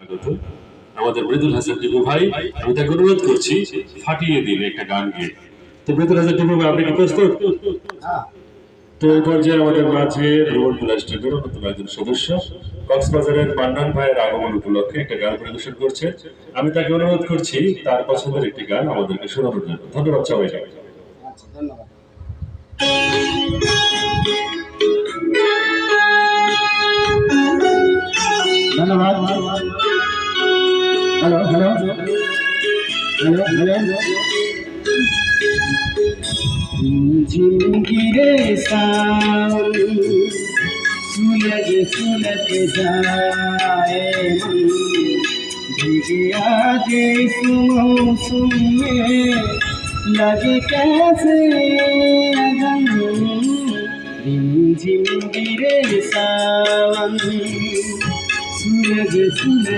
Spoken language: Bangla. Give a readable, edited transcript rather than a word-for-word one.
ব্যক্তিগত আমাদের মৃদুল হাসান টিপু ভাই, আমি তাকে অনুরোধ করছি ফাটিয়ে দিন একটা গান গিয়ে। তো মৃদুল হাসান টিপু ভাই, আপনি কি প্রস্তুত? তো এই পর্যায়ে আমাদের মাঝে ভ্রমণ প্লাস্টিকের অন্যতম একজন সদস্য কক্সবাজারের পান্নান ভাইয়ের আগমন উপলক্ষে একটা গান পরিবেশন করছে। আমি তাকে অনুরোধ করছি তার পছন্দের একটি গান আমাদেরকে শোনানোর জন্য। ধন্যবাদ সবাইকে। ধন্যবাদ। হ্যালো হ্যালো হ্যালো হ্যালো ঝিমঝিরে सावन सुलग सुलग जाए भीगे आज इस मौसम में लगे कैसे अगन झिमझिरे सावन सुलग सुलग